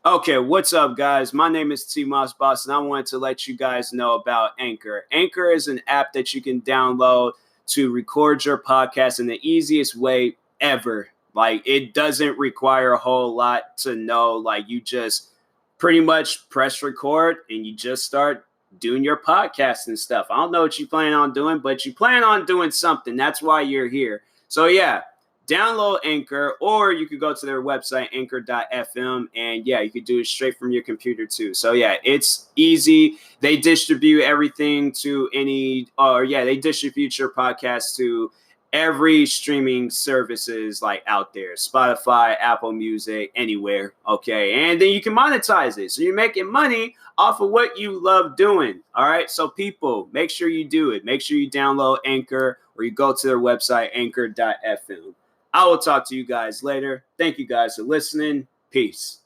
Okay, what's up, guys? My name is TMossBoss, and I wanted to let you guys know about Anchor. Anchor is an app that you can download to record your podcast in the easiest way ever. Like, it doesn't require a whole lot to know. Like, you just pretty much press record and you just start doing your podcast and stuff. I don't know what you plan on doing, but you plan on doing something. That's why you're here. So, yeah, download Anchor, or you could go to their website, anchor.fm, and yeah, you could do it straight from your computer too. So yeah, it's easy. They distribute everything to they distribute your podcast to every streaming services like out there, Spotify, Apple Music, anywhere. Okay, and then you can monetize it, so you're making money off of what you love doing. All right, so people, make sure you do it. Make sure you download Anchor, or you go to their website, anchor.fm. I will talk to you guys later. Thank you guys for listening. Peace.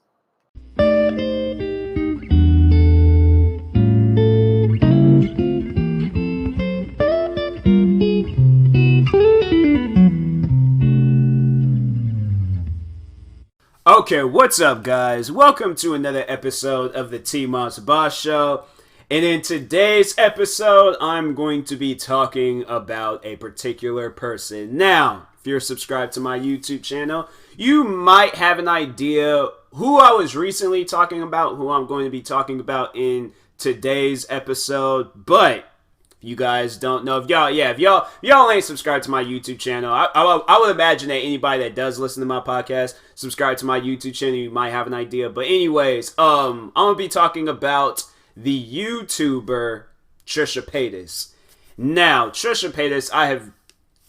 Okay, what's up, guys? Welcome to another episode of the TMossBoss Show. And in today's episode, I'm going to be talking about a particular person. Now, if you're subscribed to my YouTube channel, you might have an idea who I was recently talking about, who I'm going to be talking about in today's episode. But if you guys don't know, if y'all ain't subscribed to my YouTube channel, I would imagine that anybody that does listen to my podcast, subscribe to my YouTube channel, you might have an idea. But anyways, I'm gonna be talking about the YouTuber Trisha Paytas. Now, Trisha Paytas,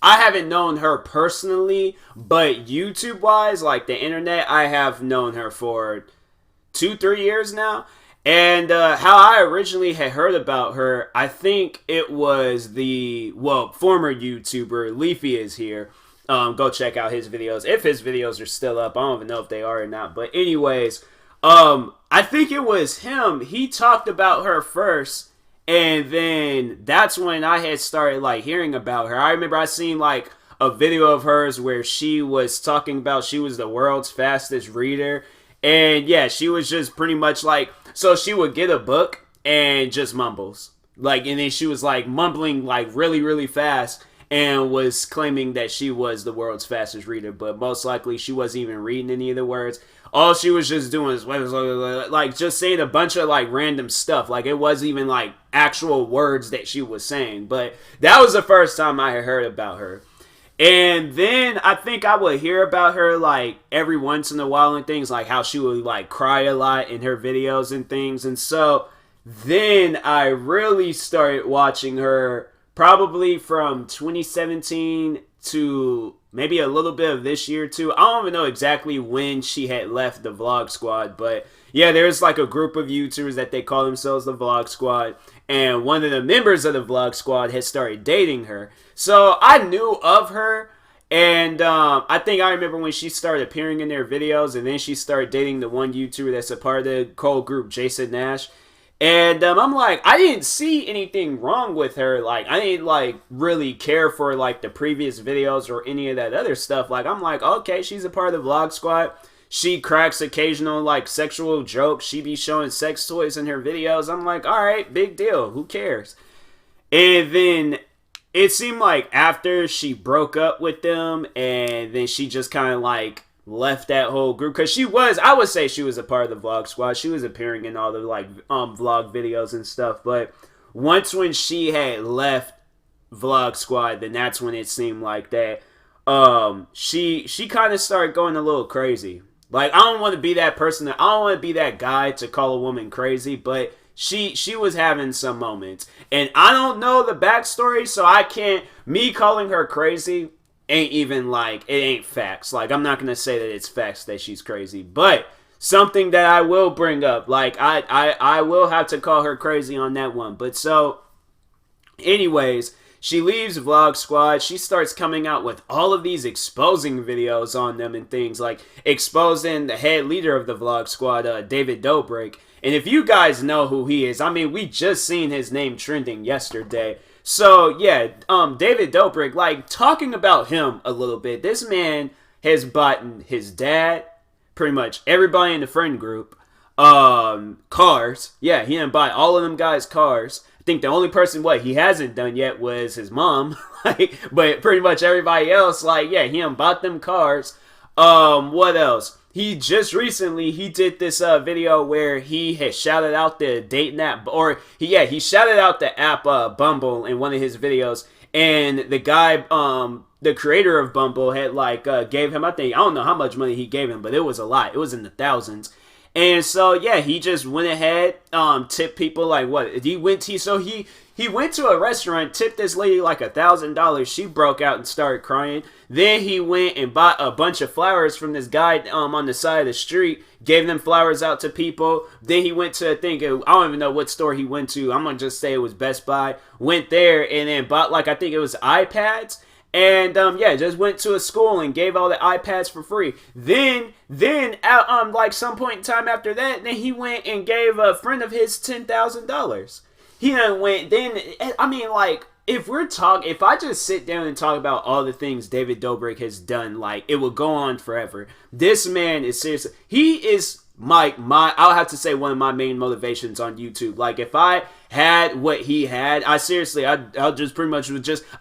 I haven't known her personally, but YouTube wise, like the internet, I have known her for 2-3 years now. And how I originally had heard about her, I think it was former YouTuber Leafy is here. Go check out his videos. If his videos are still up, I don't even know if they are or not. But anyways, I think it was him. He talked about her first, and then that's when I had started like hearing about her. I remember I seen like a video of hers where she was talking about she was the world's fastest reader. And yeah, she was just pretty much like, so she would get a book and just mumbles. Like, and then she was like mumbling like really, really fast and was claiming that she was the world's fastest reader. But most likely she wasn't even reading any of the words. All she was just doing is like just saying a bunch of like random stuff. Like it wasn't even like actual words that she was saying. But that was the first time I had heard about her. And then I think I would hear about her like every once in a while and things, like how she would like cry a lot in her videos and things. And so then I really started watching her probably from 2017 to maybe a little bit of this year too. I don't even know exactly when she had left the Vlog Squad, but yeah, there's like a group of YouTubers that they call themselves the Vlog Squad, and one of the members of the Vlog Squad had started dating her. So I knew of her, and I think I remember when she started appearing in their videos, and then she started dating the one YouTuber that's a part of the Cold group, Jason Nash. And I'm like, I didn't see anything wrong with her. Like, I didn't like really care for like the previous videos or any of that other stuff. Like, I'm like, okay, she's a part of the Vlog Squad. She cracks occasional like sexual jokes. She be showing sex toys in her videos. I'm like, all right, big deal. Who cares? And then it seemed like after she broke up with them, and then she just kind of like left that whole group, because I would say she was a part of the Vlog Squad. She was appearing in all the like vlog videos and stuff. But once when she had left Vlog Squad, then that's when it seemed like that she kind of started going a little crazy. Like, I don't want to be that person. I don't want to be that guy to call a woman crazy, but she was having some moments. And I don't know the backstory, so I can't, me calling her crazy ain't even like, it ain't facts. Like, I'm not going to say that it's facts that she's crazy, but something that I will bring up, like, I will have to call her crazy on that one. But so, anyways, she leaves Vlog Squad. She starts coming out with all of these exposing videos on them and things, like exposing the head leader of the Vlog Squad, David Dobrik. And if you guys know who he is, I mean, we just seen his name trending yesterday. So, yeah, David Dobrik, like, talking about him a little bit. This man has bought his dad, pretty much everybody in the friend group, cars. Yeah, he done buy all of them guys cars. I think the only person he hasn't done yet was his mom. Like, but pretty much everybody else, like, yeah, he done bought them cars. What else? He just recently he did this video where he had shouted out the dating app, or he shouted out the app Bumble in one of his videos, and the guy the creator of Bumble had gave him, I don't know how much money he gave him, but it was a lot. It was in the thousands. And so yeah, he just went ahead, tipped people he went to a restaurant, tipped this lady $1,000. She broke out and started crying. Then he went and bought a bunch of flowers from this guy on the side of the street, gave them flowers out to people. Then he went to, I don't even know what store he went to. I'm gonna just say it was Best Buy. Went there and then bought I think it was iPads. And just went to a school and gave all the iPads for free. Then at some point in time after that, then he went and gave a friend of his $10,000. He done went. Then I mean, if I just sit down and talk about all the things David Dobrik has done, it will go on forever. This man is seriously. He is I'll have to say one of my main motivations on YouTube. If I had what he had, I'll just pretty much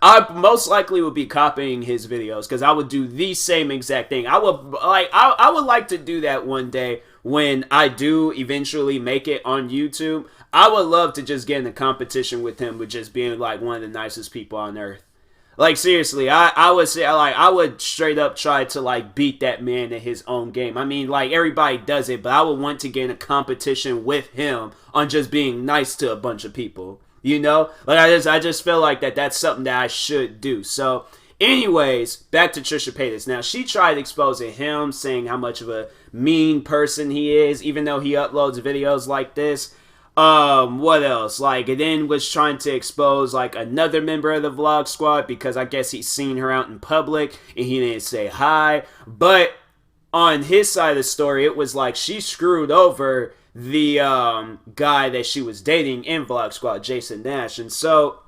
I most likely would be copying his videos, because I would do the same exact thing. I would like to do that one day when I do eventually make it on YouTube. I would love to just get in a competition with him with just being one of the nicest people on earth. Seriously, I would say, I would straight up try to, beat that man at his own game. I mean, everybody does it, but I would want to get in a competition with him on just being nice to a bunch of people, you know? I just feel like that's something that I should do. So, anyways, back to Trisha Paytas. Now, she tried exposing him, saying how much of a mean person he is, even though he uploads videos like this. What else? And then was trying to expose another member of the vlog squad, because I guess he's seen her out in public and he didn't say hi. But on his side of the story, it was she screwed over the guy that she was dating in vlog squad, Jason Nash. And so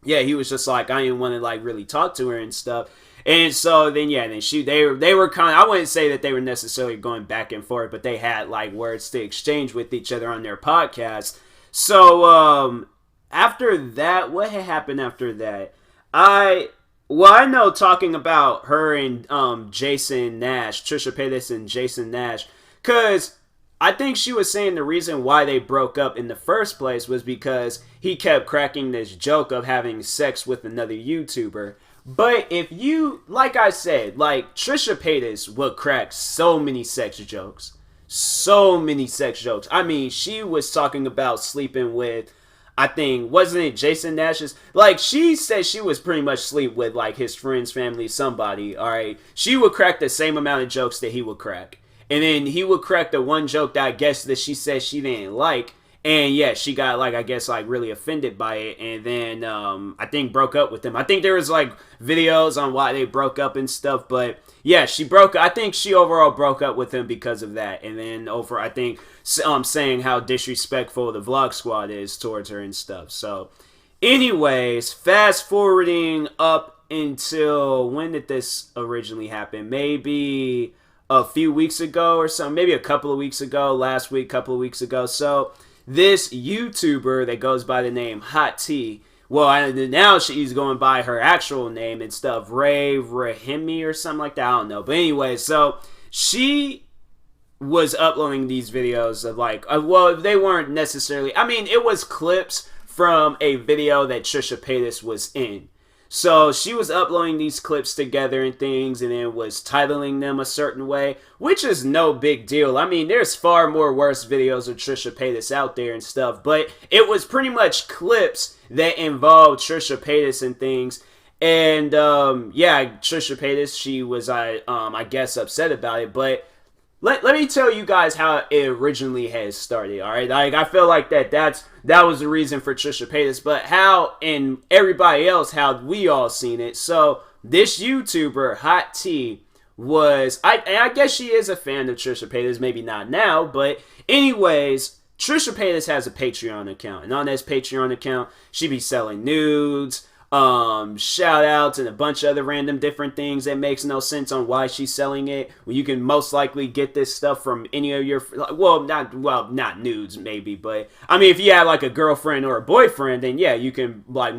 yeah, he was just I didn't want to really talk to her and stuff. And so then they were kind of, I wouldn't say that they were necessarily going back and forth, but they had words to exchange with each other on their podcast. So after that, what had happened after that? I know, talking about her and Jason Nash, Trisha Paytas and Jason Nash, because I think she was saying the reason why they broke up in the first place was because he kept cracking this joke of having sex with another YouTuber. But if you, like I said, Trisha Paytas would crack so many sex jokes. So many sex jokes. I mean, she was talking about sleeping with, I think, wasn't it Jason Nash's? She said she was pretty much sleep with, his friends, family, somebody, alright? She would crack the same amount of jokes that he would crack. And then he would crack the one joke that I guess that she said she didn't like. And yeah, she got I guess really offended by it, and then I think broke up with him. I think there was videos on why they broke up and stuff, but yeah, I think she overall broke up with him because of that. And then I think saying how disrespectful the vlog squad is towards her and stuff. So anyways, fast forwarding up until, when did this originally happen? Maybe a few weeks ago or something, maybe a couple of weeks ago, last week, couple of weeks ago. So this YouTuber that goes by the name Hot T, now she's going by her actual name and stuff, Ray Rahimi or something like that, I don't know. But anyway, so she was uploading these videos of they weren't necessarily, I mean, it was clips from a video that Trisha Paytas was in. So she was uploading these clips together and things, and then was titling them a certain way, which is no big deal. I mean, there's far more worse videos of Trisha Paytas out there and stuff, but it was pretty much clips that involved Trisha Paytas and things. And Trisha Paytas, she was I guess upset about it, but let me tell you guys how it originally has started, alright? I feel like that was the reason for Trisha Paytas, but how, and everybody else, how we all seen it. So, this YouTuber, Hot T, was, I guess she is a fan of Trisha Paytas, maybe not now, but anyways, Trisha Paytas has a Patreon account, and on this Patreon account, she be selling nudes, shout outs and a bunch of other random different things that makes no sense on why she's selling it when you can most likely get this stuff from any of your not nudes maybe, but I mean if you have like a girlfriend or a boyfriend, then yeah, you can like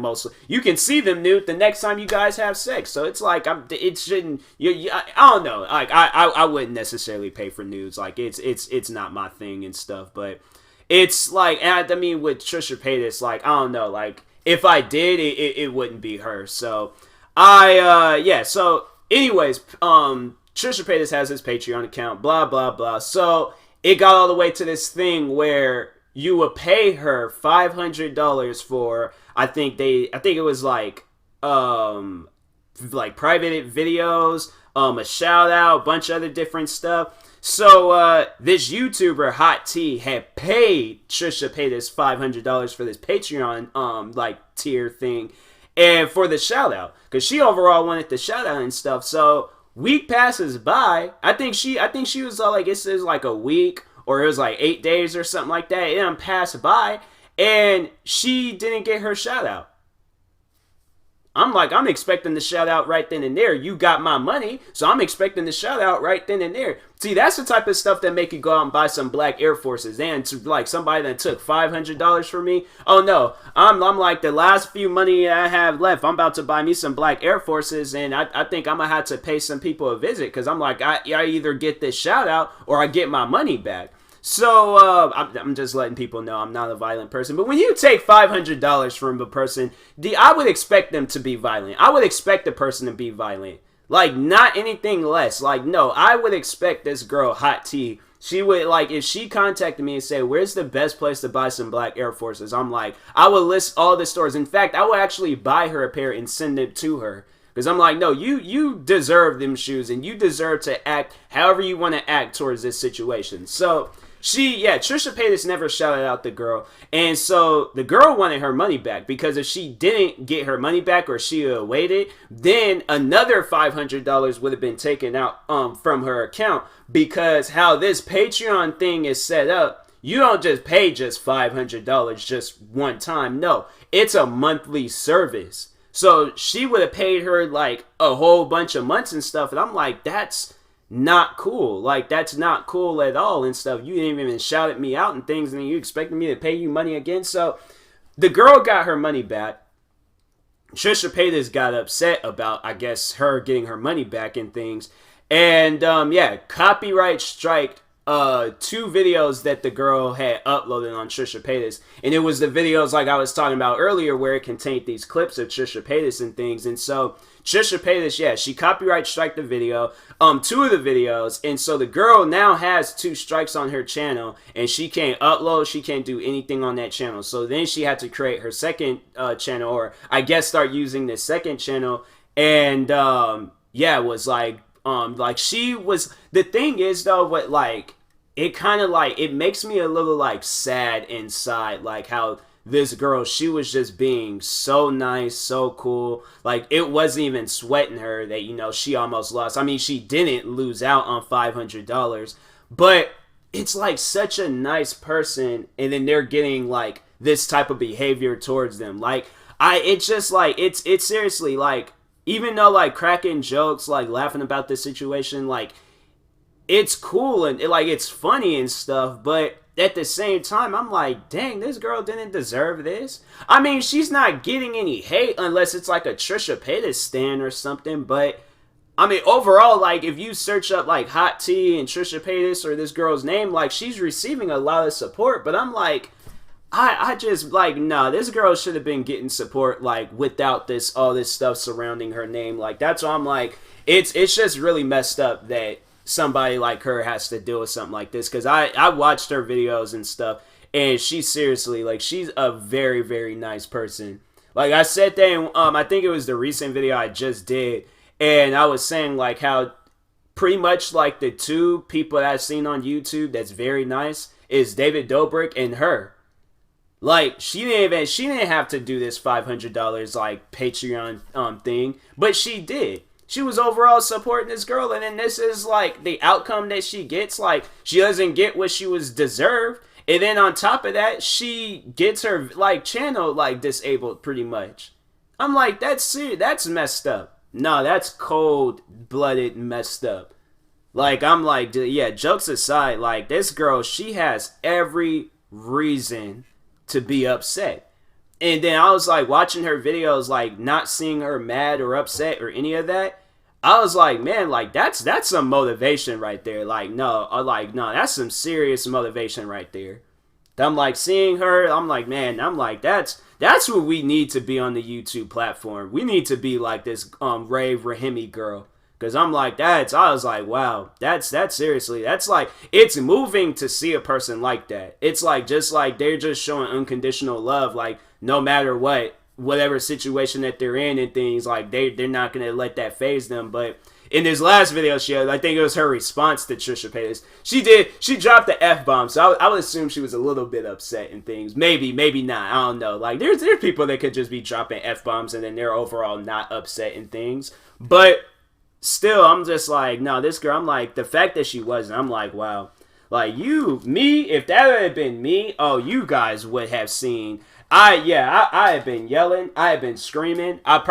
you can see them nude the next time you guys have sex. So it's like it shouldn't I don't know, like I wouldn't necessarily pay for nudes. Like it's not my thing and stuff, but it's like, I mean with Trisha Paytas, like I don't know, like if I did, it wouldn't be her. So, so anyways, Trisha Paytas has his Patreon account, blah, blah, blah. So, it got all the way to this thing where you would pay her $500 for, I think it was like private videos, a shout out, a bunch of other different stuff. So, this YouTuber, Hot T, had paid Trisha Paytas $500 for this Patreon, tier thing, and for the shout out, because she overall wanted the shout out and stuff. So, week passes by. I think she was like, it says like a week, or it was like 8 days or something like that. It passed by, and she didn't get her shout out. I'm expecting the shout out right then and there. You got my money, so I'm expecting the shout out right then and there. See, that's the type of stuff that make you go out and buy some black Air Forces. And to like somebody that took $500 from me, oh no, I'm like the last few money I have left, I'm about to buy me some black Air Forces, and I think I'm gonna have to pay some people a visit, because I'm like, I either get this shout out or I get my money back. So, I'm just letting people know I'm not a violent person. But when you take $500 from a person, I would expect them to be violent. I would expect the person to be violent. Like, not anything less. Like, no, I would expect this girl, Hot T, she would, like, if she contacted me and said, where's the best place to buy some black Air Forces? I'm like, I would list all the stores. In fact, I would actually buy her a pair and send it to her. Because I'm like, no, you deserve them shoes, and you deserve to act however you want to act towards this situation. So, Trisha Paytas never shouted out the girl, and so the girl wanted her money back, because if she didn't get her money back, or she waited, then another $500 would have been taken out from her account, because how this Patreon thing is set up, you don't just pay just $500 just one time. No, it's a monthly service. So she would have paid her like a whole bunch of months and stuff, and I'm like, that's not cool. Like, that's not cool at all and stuff. You didn't even shout at me out and things, and you expected me to pay you money again. So the girl got her money back. Trisha Paytas got upset about, I guess, her getting her money back and things. And copyright striked 2 videos that the girl had uploaded on Trisha Paytas, and it was the videos like I was talking about earlier, where it contained these clips of Trisha Paytas and things. And so Trisha Paytas, she copyright striked the video, 2 of the videos, and so the girl now has 2 strikes on her channel, and she can't upload, she can't do anything on that channel. So then she had to create her second channel, or I guess start using this second channel, and it was like she was, the thing is though, what like, it kind of like, it makes me a little like sad inside, like how this girl, she was just being so nice, so cool. Like, it wasn't even sweating her that, you know, she almost lost. I mean, she didn't lose out on $500, but it's like such a nice person, and then they're getting like this type of behavior towards them. Like, it's just like, it's seriously like, even though like cracking jokes, like laughing about this situation, like it's cool and it's funny and stuff, but at the same time, I'm like, dang, this girl didn't deserve this. I mean, she's not getting any hate unless it's like a Trisha Paytas stan or something, but I mean, overall, like, if you search up like Hot T and Trisha Paytas or this girl's name, like, she's receiving a lot of support, but I'm like, I just, like, nah, this girl should have been getting support, like, without all this stuff surrounding her name. Like, that's why I'm like, it's just really messed up that somebody like her has to deal with something like this, because I watched her videos and stuff, and she's seriously, like, she's a very, very nice person. Like, I said that in, I think it was the recent video I just did, and I was saying, like, how pretty much, like, the 2 people that I've seen on YouTube that's very nice is David Dobrik and her. Like, she didn't have to do this $500, like, Patreon thing, but she did. She was overall supporting this girl, and then this is, like, the outcome that she gets. Like, she doesn't get what she was deserved, and then on top of that, she gets her, like, channel, like, disabled pretty much. I'm like, that's serious. That's messed up. No, that's cold-blooded messed up. Like, I'm like, yeah, jokes aside, like, this girl, she has every reason to be upset. And then I was like, watching her videos, like, not seeing her mad or upset or any of that. I was like, man, like, that's some motivation right there. Like, no, that's some serious motivation right there. I'm like, seeing her, I'm like, man, I'm like, that's what we need to be on the YouTube platform. We need to be like this Ray Rahimi girl. Cause I'm like, I was like, wow, that's seriously, that's like, it's moving to see a person like that. It's like, just like they're just showing unconditional love, like no matter whatever situation that they're in and things, like they're not gonna let that phase them. But in this last video she had, I think it was her response to Trisha Paytas. She dropped the F-bomb, so I would assume she was a little bit upset and things. Maybe not. I don't know. Like there's people that could just be dropping F-bombs and then they're overall not upset and things. But still, I'm just like, no, this girl, I'm like, the fact that she wasn't, I'm like, wow. Like, if that had been me, oh, you guys would have seen. I have been yelling. I have been screaming. I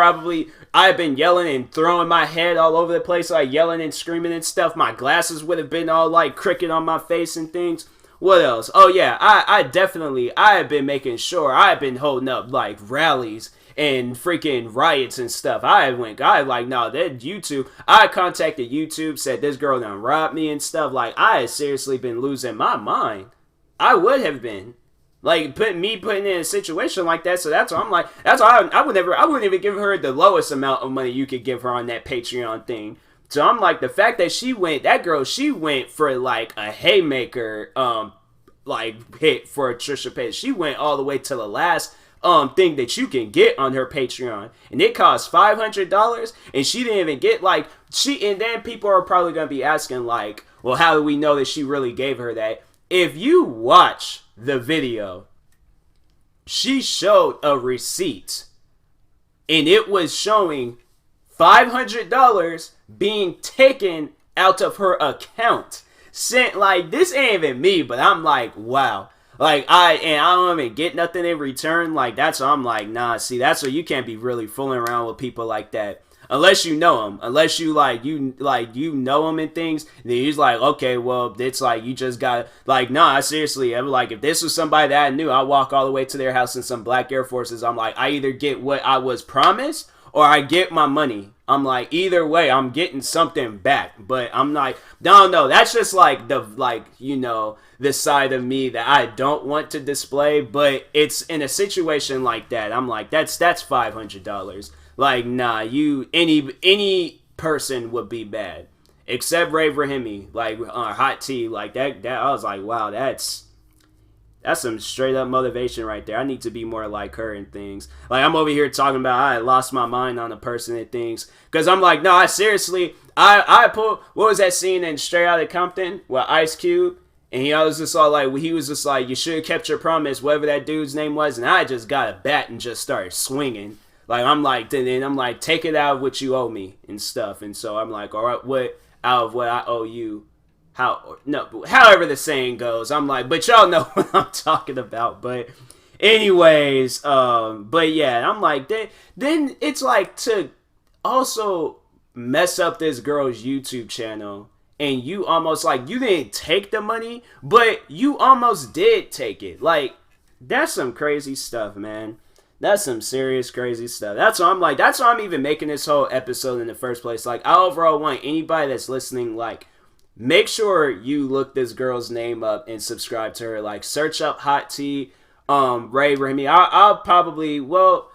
have been yelling and throwing my head all over the place, like yelling and screaming and stuff. My glasses would have been all like crooked on my face and things. What else? Oh, yeah, I have been making sure I have been holding up like rallies and freaking riots and stuff. I contacted YouTube, said this girl done robbed me and stuff. Like, I had seriously been losing my mind. I would have been. Like, putting in a situation like that, so that's why I'm like, I wouldn't even give her the lowest amount of money you could give her on that Patreon thing. So I'm like, the fact that she went for like a haymaker, like hit for Trisha Paytas. She went all the way to the last thing that you can get on her Patreon, and it cost $500, and she didn't even get and then people are probably gonna be asking like, well, how do we know that she really gave her that? If you watch the video, she showed a receipt, and it was showing $500 being taken out of her account. Sent, like, this ain't even me, but I'm like, wow. Like, I don't even get nothing in return. Like, that's what I'm like, nah, see, that's what you can't be really fooling around with people like that. Unless you know them. Unless you know them and things. Then he's like, okay, well, it's like, you just got, like, nah, seriously. I'm like, if this was somebody that I knew, I'd walk all the way to their house in some black Air Forces. I'm like, I either get what I was promised or I get my money. I'm like, either way, I'm getting something back. But I'm like, no, that's just like the side of me that I don't want to display. But it's in a situation like that, I'm like, that's $500. Like, nah, any person would be bad, except Ray Rahimi, like Hot Tea, like that. I was like, wow, that's some straight up motivation right there. I need to be more like her and things. Like, I'm over here talking about I lost my mind on a person and things, because I'm like, no, I seriously, I put, what was that scene in Straight Outta Compton with Ice Cube? And he was just like, you should have kept your promise, whatever that dude's name was. And I just got a bat and just started swinging. Like, I'm like, then I'm like, take it out of what you owe me and stuff. And so I'm like, all right, what out of what I owe you? However the saying goes, I'm like, but y'all know what I'm talking about. But anyways, but yeah, I'm like, then it's like to also mess up this girl's YouTube channel, and you almost like, you didn't take the money, but you almost did take it. Like, that's some crazy stuff, man. That's some serious crazy stuff. That's why I'm like, that's why I'm even making this whole episode in the first place. Like, I overall want anybody that's listening, like, make sure you look this girl's name up and subscribe to her. Like, search up Hot Tea, Ray Rahimi. I'll probably, well,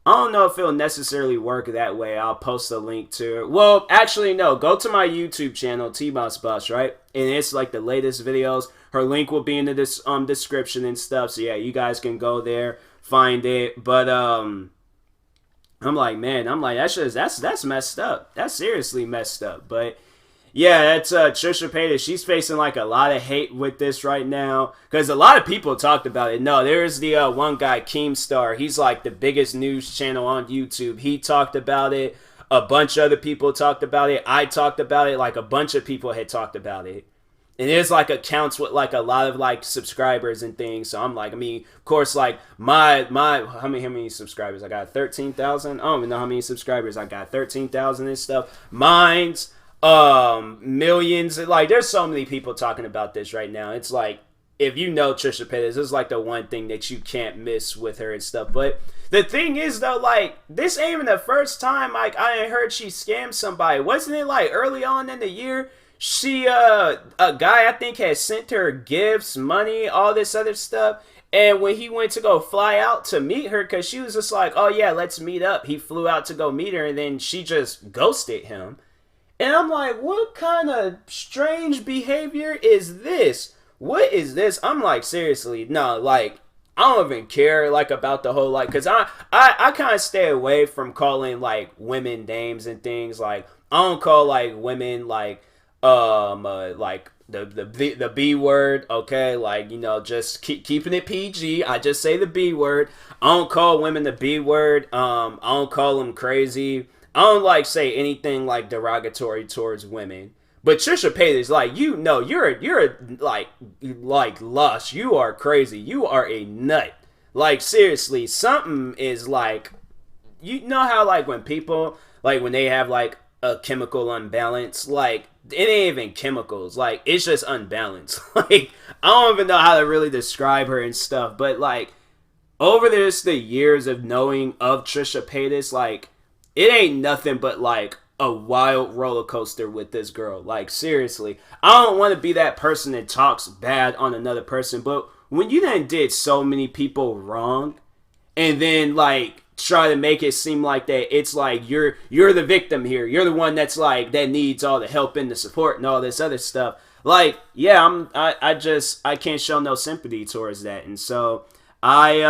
I don't know if it'll necessarily work that way. I'll post a link to her. Well, actually, no. Go to my YouTube channel, TMossBoss, right? And it's like the latest videos. Her link will be in the description and stuff. So yeah, you guys can go there, find it. But I'm like, man, that's messed up. That's seriously messed up. But yeah, that's Trisha Paytas. She's facing like a lot of hate with this right now, because a lot of people talked about it. No, there's the one guy, Keemstar. He's like the biggest news channel on YouTube. He talked about it. A bunch of other people talked about it. I talked about it. Like, a bunch of people had talked about it. And there's like accounts with like a lot of like subscribers and things. So I'm like, I mean, of course, like my how many subscribers? I got 13,000. I don't even know how many subscribers I got. 13,000 and stuff. Mine's millions. Like there's so many people talking about this right now. It's like, if you know Trisha Paytas, this is like the one thing that you can't miss with her and stuff. But the thing is though, like this ain't even the first time like I heard she scammed somebody. Wasn't it like early on in the year? She, a guy I think had sent her gifts, money, all this other stuff. And when he went to go fly out to meet her, because she was just like, oh yeah, let's meet up. He flew out to go meet her and then she just ghosted him. And I'm like, what kind of strange behavior is this? What is this? I'm like, seriously, no, like, I don't even care, like, about the whole, like, because I kind of stay away from calling, like, women names and things. Like, I don't call, like, women, like the B word, okay, like, you know, just keeping it PG. I just say the B word. I don't call women the B word. I don't call them crazy. I don't like say anything like derogatory towards women. But Trisha Paytas, like, you know, you're like lush. You are crazy. You are a nut. Like, seriously, something is like, you know how like when people like when they have like a chemical unbalance, like it ain't even chemicals, like it's just unbalanced. Like I don't even know how to really describe her and stuff, but like over the years of knowing of Trisha Paytas, like it ain't nothing but like a wild roller coaster with this girl. Like seriously, I don't want to be that person that talks bad on another person, but when you then did so many people wrong and then like try to make it seem like that it's like you're the victim here, you're the one that's like that needs all the help and the support and all this other stuff, like yeah, I can't show no sympathy towards that. And so I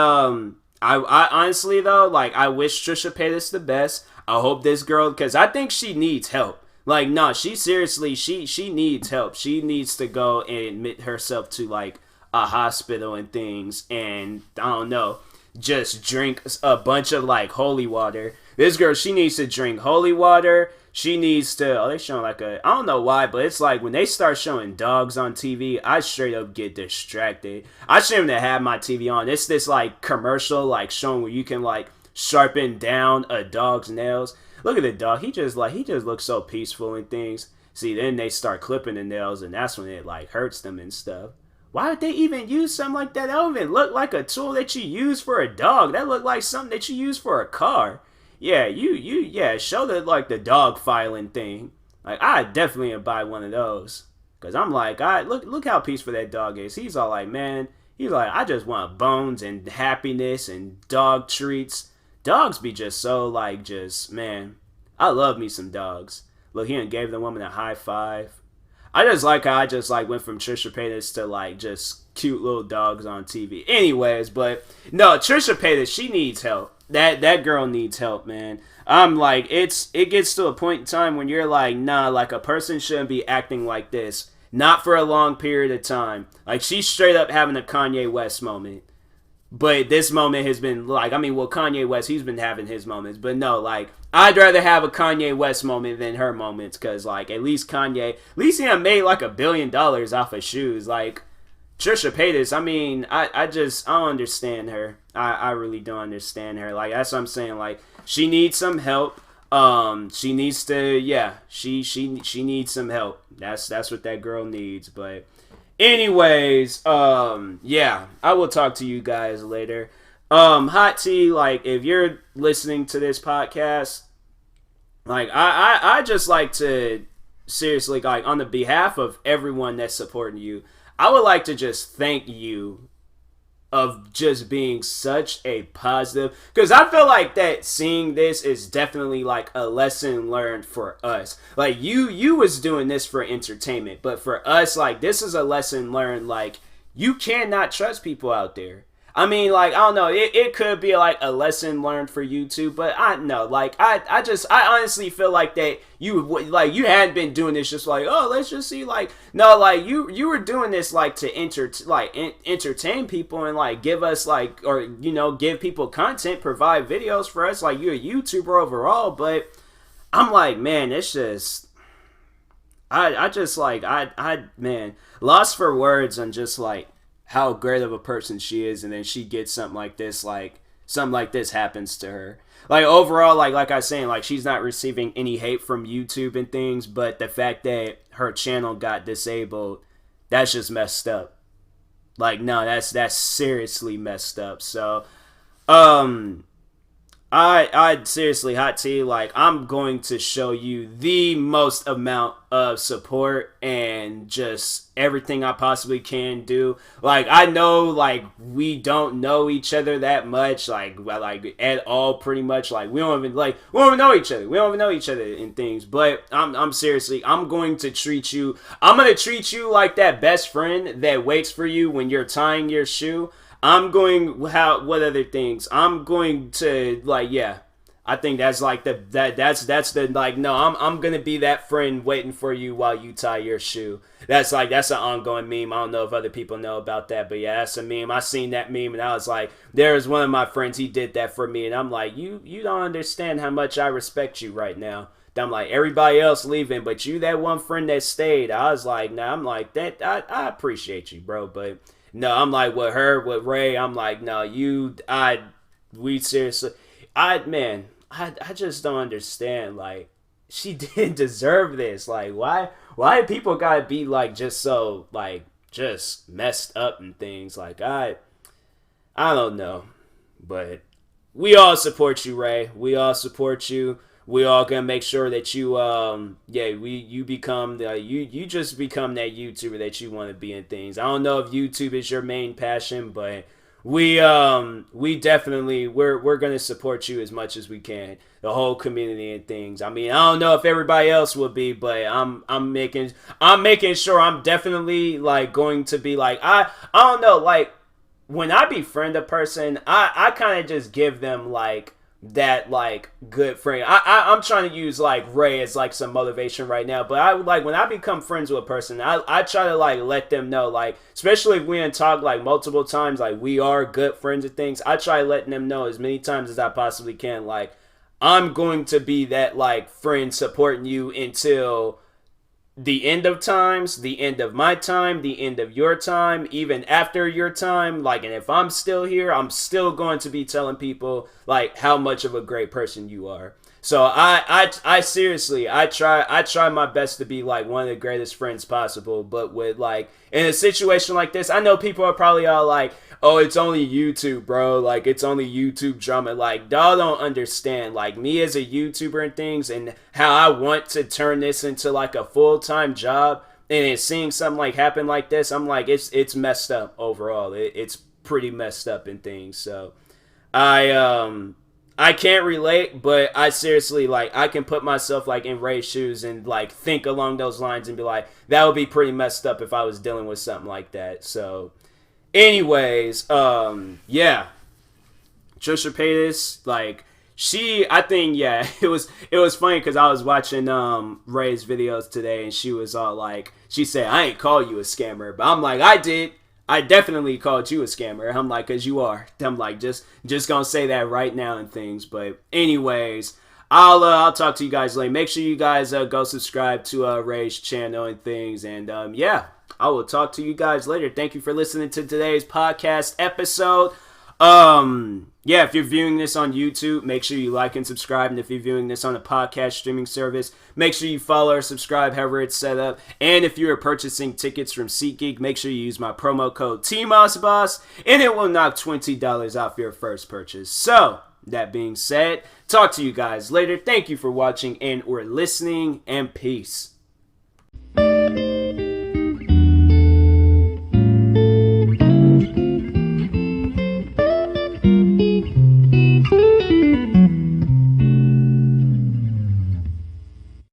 honestly though, like I wish Trisha Paytas the best. I hope this girl, because I think she needs help. Like no, she seriously she needs help. She needs to go and admit herself to like a hospital and things, and I don't know, just drink a bunch of like holy water. This girl, she needs to drink holy water. She needs to, they showing like I don't know why, but it's like when they start showing dogs on TV, I straight up get distracted. I shouldn't have had my TV on. It's this like commercial like showing where you can like sharpen down a dog's nails. Look at the dog. He just looks so peaceful and things. See, then they start clipping the nails and that's when it like hurts them and stuff. Why would they even use something like that? That don't even look like a tool that you use for a dog. That look like something that you use for a car. Yeah, yeah, show the like the dog filing thing. Like I definitely would buy one of those. Cause I'm like, look how peaceful that dog is. He's all like, man, he's like, I just want bones and happiness and dog treats. Dogs be just so like just, man, I love me some dogs. Look, he done gave the woman a high five. I just like how I just like went from Trisha Paytas to like just cute little dogs on TV. Anyways, but no, Trisha Paytas, she needs help. That girl needs help, man. I'm like, it gets to a point in time when you're like, nah, like a person shouldn't be acting like this. Not for a long period of time. Like she's straight up having a Kanye West moment. But this moment has been like, I mean, well, Kanye West, he's been having his moments. But no, like, I'd rather have a Kanye West moment than her moments. Because, like, at least Kanye, at least he made like $1 billion off of shoes. Like, Trisha Paytas, I mean, I don't understand her. I really don't understand her. Like, that's what I'm saying. Like, she needs some help. She needs to, yeah, she needs some help. That's what that girl needs. But anyways, yeah, I will talk to you guys later. Hot tea, like, if you're listening to this podcast, like, I just like to, seriously, like, on the behalf of everyone that's supporting you, I would like to just thank you of just being such a positive, because I feel like that seeing this is definitely like a lesson learned for us. Like you was doing this for entertainment, but for us, like this is a lesson learned. Like you cannot trust people out there. I mean, like, I don't know, it could be like a lesson learned for you too, but I know, like, I honestly feel like that you hadn't been doing this just like, oh, let's just see, like, no, like, you were doing this, like, to entertain people and, like, give us, like, or, you know, give people content, provide videos for us, like, you're a YouTuber overall, but I'm like, man, it's just, I just like man, lost for words on just like how great of a person she is, and then she gets something like this, like something like this happens to her. Like overall, like I was saying, like she's not receiving any hate from YouTube and things, but the fact that her channel got disabled, that's just messed up. Like no, that's seriously messed up. So, um, I seriously, hot tea, like I'm going to show you the most amount of support and just everything I possibly can do. Like I know like we don't know each other that much, like at all pretty much. Like we don't even know each other. We don't even know each other in things. But I'm seriously, I'm going to treat you like that best friend that waits for you when you're tying your shoe. What other things? I'm going to like, yeah. I think that's like that's the like, no, I'm gonna be that friend waiting for you while you tie your shoe. That's an ongoing meme. I don't know if other people know about that, but yeah, that's a meme. I seen that meme and I was like, there's one of my friends, he did that for me, and I'm like, you don't understand how much I respect you right now. I'm like, everybody else leaving, but you, that one friend that stayed. I was like, nah, I'm like that. I appreciate you, bro, but. No, I'm like with Ray. I'm like, no, we seriously, man, I just don't understand. Like, she didn't deserve this. Like, why people gotta be like just so like just messed up and things? Like, I don't know, but we all support you, Ray. We all support you. We all gonna make sure that you you become you just become that YouTuber that you want to be in things. I don't know if YouTube is your main passion, but we definitely we're gonna support you as much as we can, the whole community and things. I mean, I don't know if everybody else will be, but I'm making sure I'm definitely like going to be like, I don't know, like when I befriend a person, I kind of just give them like that like good friend. I'm trying to use like Ray as like some motivation right now, but I like when I become friends with a person, I try to like let them know, like especially if we didn't talk like multiple times, like we are good friends and things. I try letting them know as many times as I possibly can, like I'm going to be that like friend supporting you until the end of times, the end of my time, the end of your time, even after your time. Like, and if I'm still here, I'm still going to be telling people like how much of a great person you are. So I seriously, I try my best to be like one of the greatest friends possible. But with like in a situation like this, I know people are probably all like, oh, it's only YouTube, bro. Like it's only YouTube drama. Like y'all don't understand. Like me as a YouTuber and things, and how I want to turn this into like a full-time job. And then seeing something like happen like this, I'm like, it's messed up overall. It's pretty messed up and things. So I can't relate, but I seriously, like, I can put myself, like, in Ray's shoes and, like, think along those lines and be like, that would be pretty messed up if I was dealing with something like that. So, anyways, yeah. Trisha Paytas, like, I think, yeah, it was funny because I was watching, Ray's videos today and she was all like, she said, I ain't call you a scammer, but I'm like, I did. I definitely called you a scammer. I'm like, cause you are. I'm like, just gonna say that right now and things. But anyways, I'll talk to you guys later. Make sure you guys go subscribe to Ray's channel and things. And yeah, I will talk to you guys later. Thank you for listening to today's podcast episode. Yeah, if you're viewing this on YouTube, make sure you like and subscribe. And if you're viewing this on a podcast streaming service, make sure you follow or subscribe however it's set up. And if you are purchasing tickets from SeatGeek, make sure you use my promo code TMossBoss, and it will knock $20 off your first purchase. So, that being said, talk to you guys later. Thank you for watching and or listening, and peace.